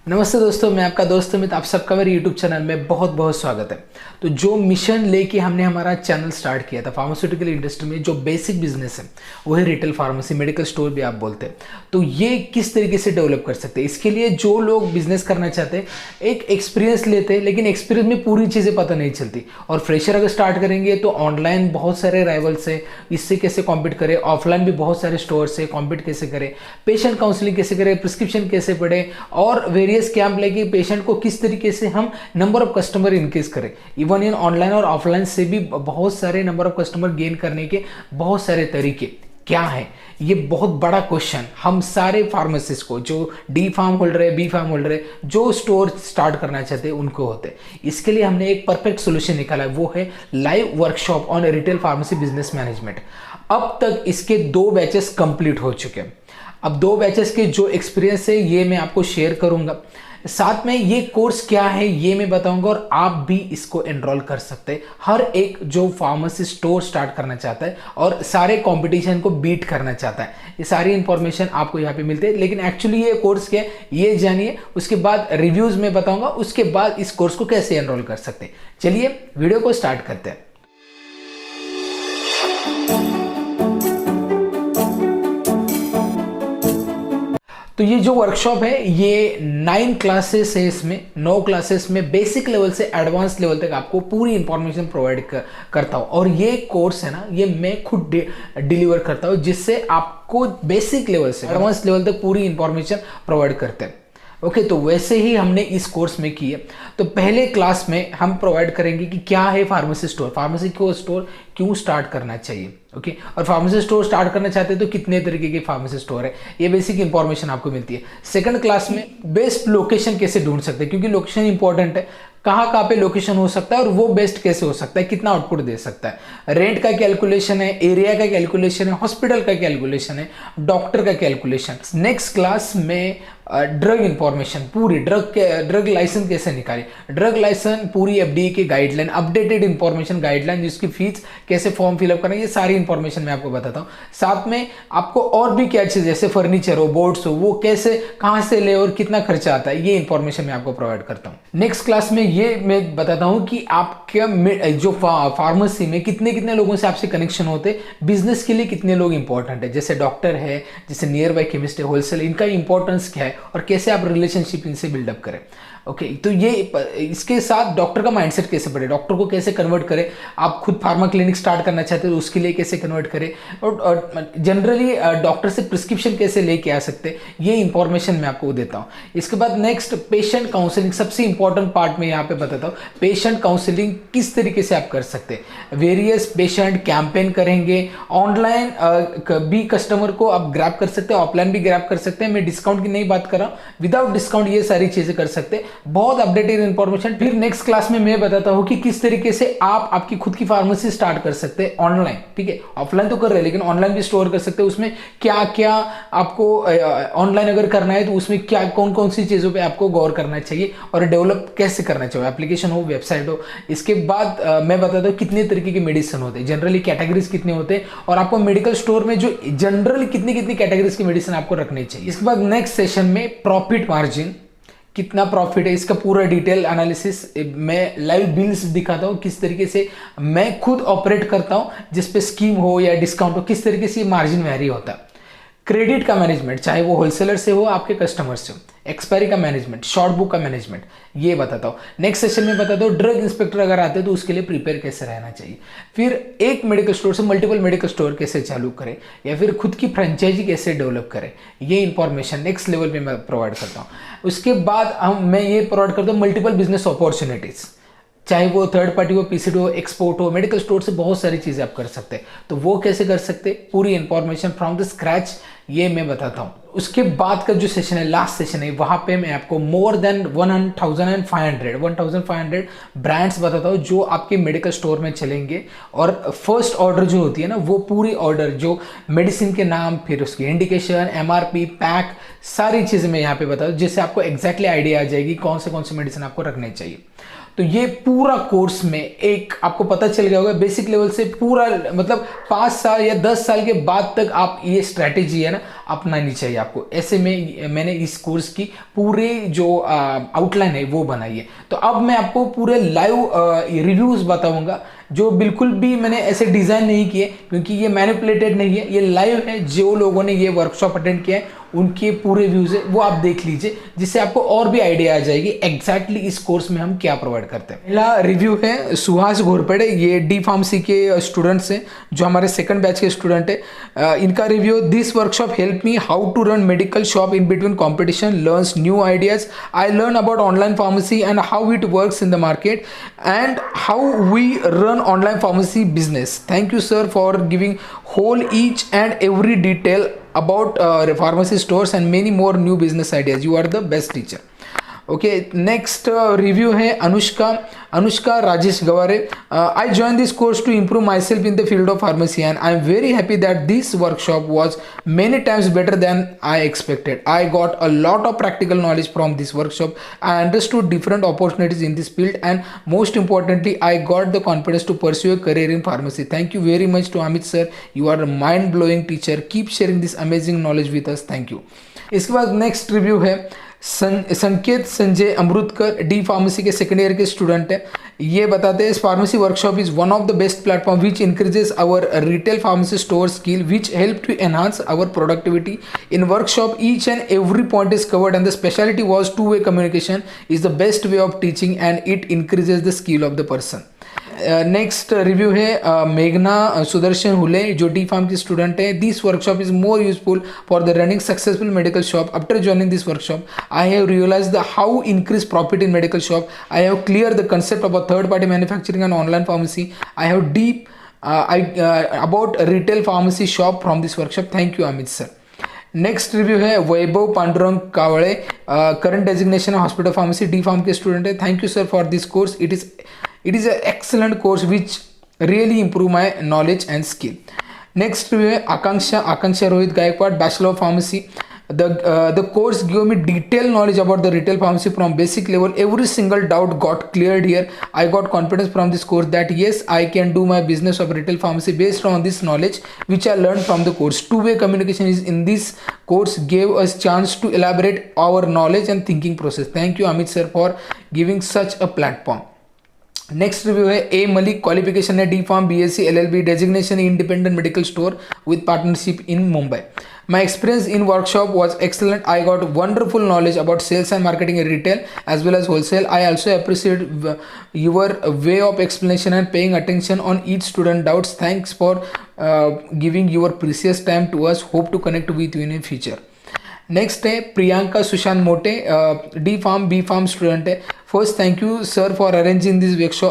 नमस्ते दोस्तों, मैं आपका दोस्त अमित, आप सबका मेरे YouTube चैनल में बहुत बहुत स्वागत है। तो जो मिशन लेके हमने हमारा चैनल स्टार्ट किया था फार्मास्यूटिकल इंडस्ट्री में, जो बेसिक बिजनेस है वो है रिटेल फार्मेसी, मेडिकल स्टोर भी आप बोलते हैं। तो ये किस तरीके से डेवलप कर सकते हैं, इसके लिए जो लोग बिजनेस करना चाहते हैं एक एक्सपीरियंस लेते हैं, लेकिन एक्सपीरियंस में पूरी चीज़ें पता नहीं चलती। और फ्रेशर अगर स्टार्ट करेंगे तो ऑनलाइन बहुत सारे राइवल्स है, इससे कैसे कॉम्पीट करें, ऑफलाइन भी बहुत सारे स्टोर्स है, कॉम्पीट कैसे करें, पेशेंट काउंसलिंग कैसे करें, प्रिस्क्रिप्शन कैसे पढ़े, और वेरियस कैंप लेके पेशेंट को किस तरीके से हम नंबर ऑफ कस्टमर इंक्रीज करें। इवन इन ऑनलाइन और ऑफलाइन से भी बहुत सारे नंबर ऑफ कस्टमर गेन करने के बहुत सारे तरीके क्या है, ये बहुत बड़ा क्वेश्चन हम सारे फार्मासिस्ट को, जो डी फार्म होल्डर है, बी फार्म होल्डर है, जो स्टोर स्टार्ट करना चाहते हैं उनको होते हैं। इसके लिए हमने एक परफेक्ट सोल्यूशन निकाला है, वो है live workshop on retail pharmacy business management. अब तक इसके 2 बैचेस कंप्लीट हो चुके हैं। अब 2 बैचेस के जो एक्सपीरियंस है ये मैं आपको शेयर करूंगा, साथ में ये कोर्स क्या है ये मैं बताऊंगा, और आप भी इसको एनरोल कर सकते हैं। हर एक जो फार्मेसी स्टोर स्टार्ट करना चाहता है और सारे कंपटीशन को बीट करना चाहता है, ये सारी इंफॉर्मेशन आपको यहाँ पे मिलते हैं। लेकिन एक्चुअली ये कोर्स क्या है ये जानिए, उसके बाद रिव्यूज में बताऊंगा, उसके बाद इस कोर्स को कैसे एनरोल कर सकते हैं। चलिए वीडियो को स्टार्ट करते हैं। तो ये जो वर्कशॉप है ये 9 क्लासेस है, इसमें 9 क्लासेस में बेसिक लेवल से एडवांस लेवल तक आपको पूरी इंफॉर्मेशन प्रोवाइड करता हूँ। और ये कोर्स है ना, ये मैं खुद डिलीवर करता हूँ, जिससे आपको बेसिक लेवल से एडवांस लेवल तक पूरी इंफॉर्मेशन प्रोवाइड करते हैं। ओके, तो वैसे ही हमने इस कोर्स में किया। तो पहले क्लास में हम प्रोवाइड करेंगे कि क्या है फार्मेसी स्टोर, फार्मेसी को स्टोर क्यों स्टार्ट करना चाहिए, ओके, और फार्मेसी स्टोर स्टार्ट करना चाहते हैं तो कितने तरीके के फार्मेसी स्टोर है, ये बेसिक इंफॉर्मेशन आपको मिलती है। सेकंड क्लास में बेस्ट लोकेशन कैसे ढूंढ सकते हैं, क्योंकि लोकेशन इंपॉर्टेंट है, कहाँ कहाँ पे लोकेशन हो सकता है और वो बेस्ट कैसे हो सकता है, कितना आउटपुट दे सकता है, रेंट का कैलकुलेशन है, एरिया का कैलकुलेशन है, हॉस्पिटल का कैलकुलेशन है, डॉक्टर का कैलकुलेशन। नेक्स्ट क्लास में ड्रग इंफॉर्मेशन, पूरी ड्रग लाइसेंस कैसे निकाले, ड्रग लाइसेंस पूरी एफडीए की गाइडलाइन, अपडेटेड इंफॉर्मेशन गाइडलाइन, जिसकी फीस कैसे फॉर्म फिलअप करना, ये सारी इंफॉर्मेशन मैं आपको बताता हूँ। साथ में आपको और भी क्या चीज़, जैसे फर्नीचर हो, बोर्ड्स हो, वो कैसे कहाँ से ले और कितना खर्चा आता है, ये इंफॉर्मेशन मैं आपको प्रोवाइड करता हूँ। नेक्स्ट क्लास में ये मैं बताता हूँ कि आपके जो फार्मेसी में कितने कितने लोगों से आपसे कनेक्शन होते, बिजनेस के लिए कितने लोग इंपॉर्टेंट है, जैसे डॉक्टर है, जैसे नियर बाय केमिस्ट है, होलसेल, इनका इंपॉर्टेंस क्या है और कैसे आप रिलेशनशिप इनसे बिल्डअप करें। ओके, तो ये इसके साथ डॉक्टर का माइंडसेट कैसे बढ़े, डॉक्टर को कैसे कन्वर्ट करें, आप खुद फार्मा क्लिनिक स्टार्ट करना चाहते हो तो उसके लिए कैसे कन्वर्ट करें, और जनरली डॉक्टर से प्रिस्क्रिप्शन कैसे लेके आ सकते हैं, ये इंफॉर्मेशन मैं आपको देता हूँ। इसके बाद नेक्स्ट पेशेंट काउंसलिंग, सबसे इंपॉर्टेंट पार्ट में यहाँ पे बताता हूँ, पेशेंट काउंसलिंग किस तरीके से आप कर सकते हैं। वेरियस पेशेंट कैंपेन करेंगे, ऑनलाइन भी कस्टमर को आप ग्रैब कर सकते हैं, ऑफलाइन भी ग्रैब कर सकते हैं। मैं डिस्काउंट की नहीं बात कर रहा हूँ, विदाउट डिस्काउंट ये सारी चीजें कर सकते हैं, बहुत अपडेटेड इंफॉर्मेशन। फिर नेक्स्ट क्लास में मैं बताता हूं कि किस तरीके से आप आपकी खुद की फार्मेसी स्टार्ट कर सकते हैं ऑनलाइन, ठीक है, ऑफलाइन तो कर रहे हैं लेकिन ऑनलाइन भी स्टोर कर सकते हैं। उसमें क्या क्या आपको ऑनलाइन अगर करना है तो उसमें क्या कौन कौन सी चीजों पे आपको गौर करना चाहिए और डेवलप कैसे करना चाहिए, एप्लीकेशन हो, वेबसाइट हो। इसके बाद मैं बताता हूँ कितने तरीके के मेडिसिन होते हैं, जनरली कैटेगरीज कितने होते हैं, और आपको मेडिकल स्टोर में जो जनरली कितनी कितनी कैटेगरीज की मेडिसिन आपको रखनी चाहिए। इसके बाद नेक्स्ट सेशन में प्रॉफिट मार्जिन, कितना प्रॉफिट है, इसका पूरा डिटेल एनालिसिस, मैं लाइव बिल्स दिखाता हूँ, किस तरीके से मैं खुद ऑपरेट करता हूँ, जिस पे स्कीम हो या डिस्काउंट हो, किस तरीके से मार्जिन वेरी होता है। क्रेडिट का मैनेजमेंट, चाहे वो होलसेलर से हो आपके कस्टमर से हो, एक्सपायरी का मैनेजमेंट, शॉर्ट बुक का मैनेजमेंट, ये बताता हूँ। नेक्स्ट सेशन में बताता हूँ ड्रग इंस्पेक्टर अगर आते हैं तो उसके लिए प्रिपेयर कैसे रहना चाहिए। फिर एक मेडिकल स्टोर से मल्टीपल मेडिकल स्टोर कैसे चालू करें, या फिर खुद की फ्रेंचाइजी कैसे डेवलप करें, ये इंफॉर्मेशन नेक्स्ट लेवल पे मैं प्रोवाइड करता हूँ। उसके बाद मैं ये प्रोवाइड करता हूँ मल्टीपल बिजनेस अपॉर्चुनिटीज़, चाहे वो थर्ड पार्टी हो, पीसीडी हो, एक्सपोर्ट हो, मेडिकल स्टोर से बहुत सारी चीज़ें आप कर सकते हैं। तो वो कैसे कर सकते हैं, पूरी इंफॉर्मेशन फ्रॉम द स्क्रैच ये मैं बताता हूँ। उसके बाद का जो सेशन है, लास्ट सेशन है, वहाँ पे मैं आपको मोर देन 1500 ब्रांड्स बताता हूँ जो आपके मेडिकल स्टोर में चलेंगे। और फर्स्ट ऑर्डर जो होती है ना, वो पूरी ऑर्डर जो मेडिसिन के नाम, फिर उसकी इंडिकेशन, एमआरपी, पैक, सारी चीज़ें मैं यहाँ पे बताता हूँ, जिससे आपको एग्जैक्टली आइडिया आ जाएगी कौन से मेडिसिन आपको रखने चाहिए। तो ये पूरा कोर्स में एक आपको पता चल गया होगा बेसिक लेवल से पूरा, मतलब 5 साल या 10 साल के बाद तक आप ये स्ट्रैटेजी है ना अपनानी चाहिए आपको। ऐसे में मैंने इस कोर्स की पूरे जो आउटलाइन है वो बनाई है। तो अब मैं आपको पूरे लाइव रिव्यूज़ बताऊंगा जो बिल्कुल भी मैंने ऐसे डिज़ाइन नहीं किए, क्योंकि ये मैनिपुलेटेड नहीं है, ये लाइव है। जो लोगों ने ये वर्कशॉप अटेंड किया है उनके पूरे व्यूज़ है वो आप देख लीजिए, जिससे आपको और भी आइडिया आ जाएगी एग्जैक्टली इस कोर्स में हम क्या प्रोवाइड करते हैं। पहला रिव्यू है सुहास घोरपड़े, ये डी फार्मेसी के स्टूडेंट्स हैं जो हमारे सेकंड बैच के स्टूडेंट है। इनका review, this workshop help me how to run medical shop in between competition, learns new ideas, I learn about online pharmacy and how it works in the market and how we run online pharmacy business. Thank you sir for giving whole each and every detail about pharmacy stores and many more new business ideas. You are the best teacher. Okay, next review है Anushka Rajesh Gaware, I join this course to improve myself in the field of pharmacy and I am very happy that this workshop was many times better than I expected. I got a lot of practical knowledge from this workshop. I understood different opportunities in this field and most importantly I got the confidence to pursue a career in pharmacy. Thank you very much to Amit sir, you are a mind blowing teacher, keep sharing this amazing knowledge with us. Thank you. इसके बाद next review है Sanket Sanjay Amrutkar, D pharmacy के second year के student है. ये बताते हैं pharmacy workshop is one of the best platform which increases our retail pharmacy store skill which help to enhance our productivity. In workshop each and every point is covered and the speciality was two way communication is the best way of teaching and it increases the skill of the person. Next review है मेघना सुदर्शन हुले, जो D pharm की student है. This workshop is more useful for the running successful medical shop. After joining this workshop I have realise the how increase profit in medical shop. I have clear the concept of a third party manufacturing and online pharmacy. I have deep about retail pharmacy shop from this workshop. Thank you Amit sir. Next review है Vaibhav Pandurang Kawade, current designation hospital pharmacy, D pharm के student है. Thank you sir for this course. It is an excellent course which really improve my knowledge and skill. Next review है Akanksha Rohit Gaikwad, Bachelor of Pharmacy. The course gave me detailed knowledge about the retail pharmacy from basic level. Every single doubt got cleared here. I got confidence from this course that yes, I can do my business of retail pharmacy based on this knowledge which I learned from the course. Two-way communication is in this course gave us chance to elaborate our knowledge and thinking process. Thank you Amit sir for giving such a platform. Next review है A Malik, qualification है D pharm BSc LLB, designation independent medical store with partnership in Mumbai. My experience in workshop was excellent. I got wonderful knowledge about sales and marketing in retail as well as wholesale. I also appreciate your way of explanation and paying attention on each student doubts. Thanks for giving your precious time to us. Hope to connect with you in the future. Next है Priyanka Sushant Mote, D pharm B pharm student है. First thank you sir for arranging this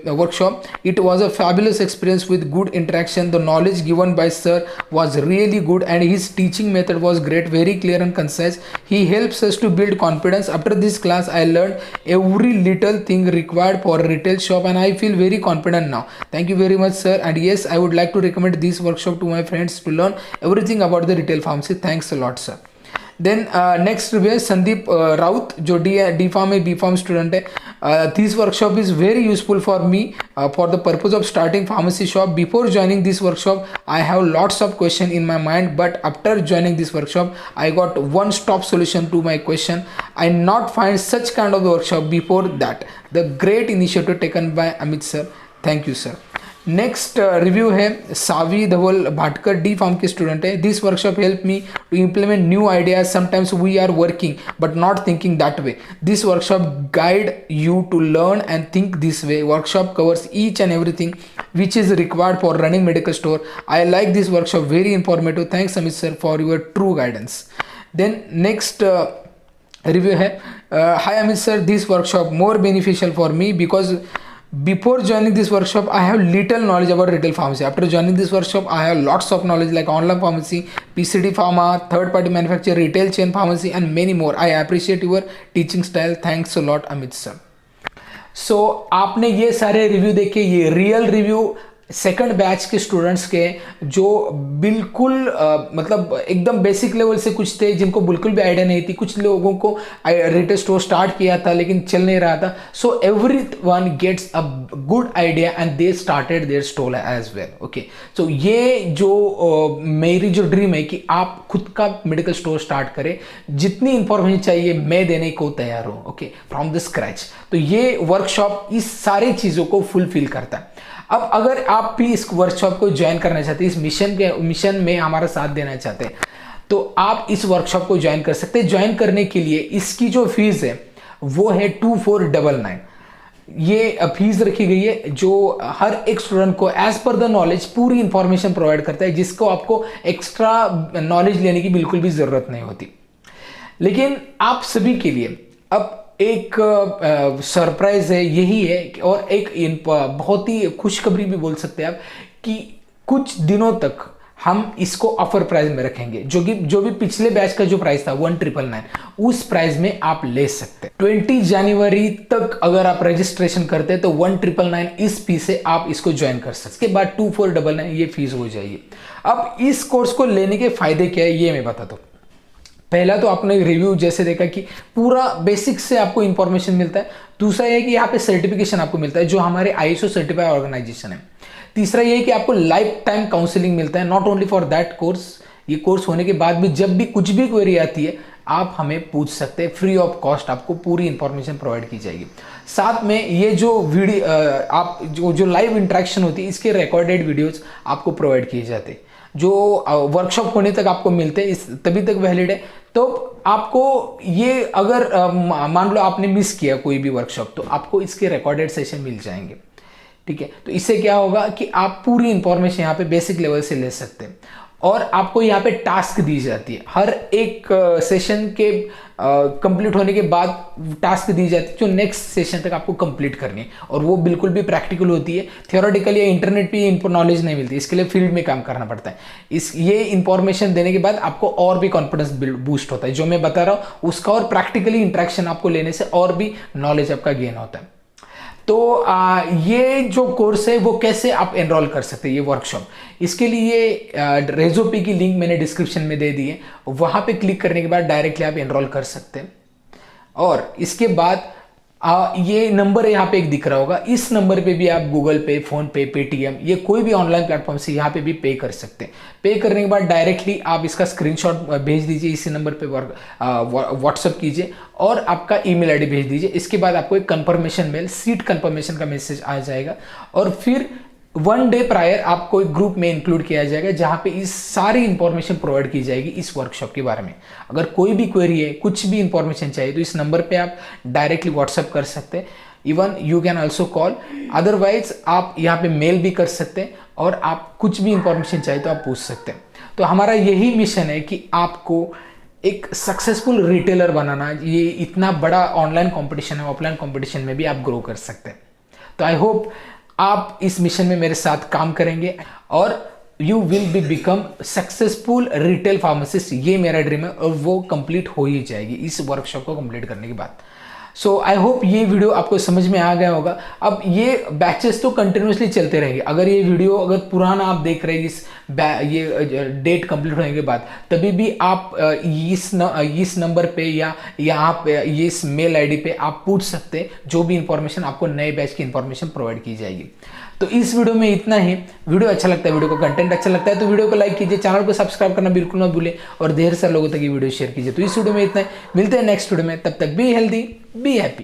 workshop. It was a fabulous experience with good interaction. The knowledge given by sir was really good and his teaching method was great, very clear and concise. He helps us to build confidence. After this class I learn every little thing required for retail shop and I feel very confident now. Thank you very much sir, and yes, I would like to recommend this workshop to my friends to learn everything about the retail pharmacy. Thanks a lot sir. Then next review है संदीप राउत, जो D pharm है B pharm student है. This workshop is very useful for me for the purpose of starting pharmacy shop. Before joining this workshop I have lots of question in my mind, but after joining this workshop I got one stop solution to my question. I not find such kind of workshop before that. The great initiative taken by Amit sir. Thank you sir. Next review है Savi Dhaval Bhatkar, D pharm के student है. This workshop help me to implement new ideas. Sometimes we are working but not thinking that way. This workshop guide you to learn and think this way. Workshop covers each and everything which is required for running medical store. I like this workshop, very informative. Thanks Amit sir for your true guidance. Then next review है high Amit sir, this workshop more beneficial for me because before joining this workshop I have little knowledge about retail pharmacy. After joining this workshop I have lots of knowledge like online pharmacy, PCD pharma, third party manufacturer, retail chain pharmacy and many more. I appreciate your teaching style. Thanks a lot Amit sir. So आपने ये सारे review देखे, ये real review second batch के students के जो बिल्कुल मतलब एकदम बेसिक लेवल से कुछ थे जिनको बिल्कुल भी आइडिया नहीं थी, कुछ लोगों को रिटेल स्टोर स्टार्ट किया था लेकिन चल नहीं रहा था। So everyone gets a good idea and they started their store as well. Okay, so ये जो मेरी जो ड्रीम है कि आप खुद का मेडिकल स्टोर स्टार्ट करें, जितनी इंफॉर्मेशन चाहिए मैं देने को तैयार हूँ। Okay, from the scratch. तो ये वर्कशॉप इस सारी चीज़ों को फुलफिल करता है। अब अगर आप भी इस वर्कशॉप को ज्वाइन करना चाहते हैं, इस मिशन में हमारा साथ देना चाहते हैं, तो आप इस वर्कशॉप को ज्वाइन कर सकते हैं। ज्वाइन करने के लिए इसकी जो फीस है वो है 2499। ये फीस रखी गई है जो हर एक स्टूडेंट को एज पर द नॉलेज पूरी इंफॉर्मेशन प्रोवाइड करता है, जिसको आपको एक्स्ट्रा नॉलेज लेने की बिल्कुल भी जरूरत नहीं होती। लेकिन आप सभी के लिए अब एक सरप्राइज है, यही है और एक बहुत ही खुशखबरी भी बोल सकते हैं आप कि कुछ दिनों तक हम इसको ऑफर प्राइस में रखेंगे। जो भी पिछले बैच का जो प्राइस था 1999, उस प्राइस में आप ले सकते हैं। 20 जनवरी तक अगर आप रजिस्ट्रेशन करते हैं तो 1999 इस फीस से आप इसको ज्वाइन कर सकते हैं। इसके बाद 2499 ये फीस हो जाएगी। अब इस कोर्स को लेने के फायदे क्या है ये मैं बताता हूँ। पहला तो आपने रिव्यू जैसे देखा कि पूरा बेसिक से आपको इंफॉर्मेशन मिलता है। दूसरा ये कि यहाँ पे सर्टिफिकेशन आपको मिलता है जो हमारे ISO सर्टिफाइड ऑर्गेनाइजेशन है। तीसरा ये कि आपको लाइफ टाइम काउंसलिंग मिलता है, not only for that course. ये कोर्स होने के बाद भी जब भी कुछ भी क्वेरी आती है आप हमें पूछ सकते हैं, फ्री ऑफ कॉस्ट आपको पूरी इंफॉर्मेशन प्रोवाइड की जाएगी। साथ में ये जो वीडियो आप जो लाइव इंटरेक्शन होती है इसके रिकॉर्डेड वीडियोज आपको प्रोवाइड किए जाते हैं, जो वर्कशॉप होने तक आपको मिलते हैं, इस तभी तक वैलिड है। तो आपको ये अगर मान लो आपने मिस किया कोई भी वर्कशॉप तो आपको इसके रिकॉर्डेड सेशन मिल जाएंगे। ठीक है, तो इससे क्या होगा कि आप पूरी इंफॉर्मेशन यहाँ पे बेसिक लेवल से ले सकते हैं। और आपको यहाँ पे टास्क दी जाती है, हर एक सेशन के कंप्लीट होने के बाद टास्क दी जाती है जो नेक्स्ट सेशन तक आपको कंप्लीट करनी है, और वो बिल्कुल भी प्रैक्टिकल होती है। थियोरेटिकली या इंटरनेट पे इनको नॉलेज नहीं मिलती, इसके लिए फील्ड में काम करना पड़ता है। ये इंफॉर्मेशन देने के बाद आपको और भी कॉन्फिडेंस बूस्ट होता है, जो मैं बता रहा हूँ उसका, और प्रैक्टिकली इंटरेक्शन आपको लेने से और भी नॉलेज आपका गेन होता है। तो ये जो कोर्स है वो कैसे आप एनरोल कर सकते हैं ये वर्कशॉप, इसके लिए रेजोपी की लिंक मैंने डिस्क्रिप्शन में दे दी है, वहाँ पे क्लिक करने के बाद डायरेक्टली आप एनरोल कर सकते हैं। और इसके बाद ये नंबर यहाँ पे एक दिख रहा होगा, इस नंबर पे भी आप गूगल पे, फोन पे, पेटीएम, ये कोई भी ऑनलाइन प्लेटफॉर्म से यहाँ पे भी पे कर सकते हैं। पे करने के बाद डायरेक्टली आप इसका स्क्रीनशॉट भेज दीजिए, इसी नंबर पे व्हाट्सअप कीजिए और आपका ईमेल आईडी भेज दीजिए। इसके बाद आपको एक कंफर्मेशन मेल, सीट कंफर्मेशन का मैसेज आ जाएगा, और फिर 1 डे प्रायर आपको एक ग्रुप में इंक्लूड किया जाएगा जहां पे इस सारी इंफॉर्मेशन प्रोवाइड की जाएगी इस वर्कशॉप के बारे में। अगर कोई भी क्वेरी है, कुछ भी इंफॉर्मेशन चाहिए तो इस नंबर पे आप डायरेक्टली व्हाट्सएप कर सकते हैं। Even you can also call, otherwise आप यहाँ पे मेल भी कर सकते हैं, और आप कुछ भी इंफॉर्मेशन चाहिए तो आप पूछ सकते हैं। तो हमारा यही मिशन है कि आपको एक सक्सेसफुल रिटेलर बनाना। ये इतना बड़ा ऑनलाइन कॉम्पिटिशन है, ऑफलाइन कॉम्पिटिशन में भी आप ग्रो कर सकते हैं। तो आई होप आप इस मिशन में मेरे साथ काम करेंगे और you will be become successful retail pharmacist. ये मेरा ड्रीम है और वो कंप्लीट हो ही जाएगी इस वर्कशॉप को कंप्लीट करने के बाद। सो आई होप ये वीडियो आपको समझ में आ गया होगा। अब ये बैचेस तो कंटिन्यूसली चलते रहेंगे। अगर ये वीडियो अगर पुराना आप देख रहे हैं ये डेट कंप्लीट होने के बाद, तभी भी आप इस नंबर पे या यहाँ पे इस मेल आईडी पे आप पूछ सकते हैं, जो भी इंफॉर्मेशन आपको नए बैच की इंफॉर्मेशन प्रोवाइड की जाएगी। तो इस वीडियो में इतना ही। वीडियो अच्छा लगता है, वीडियो को कंटेंट अच्छा लगता है तो वीडियो को लाइक कीजिए, चैनल को सब्सक्राइब करना बिल्कुल ना भूलें, और ढेर सारे लोगों तक ये वीडियो शेयर कीजिए। तो इस वीडियो में इतना ही, मिलते हैं नेक्स्ट वीडियो में, तब तक बी हेल्दी, बी हैप्पी।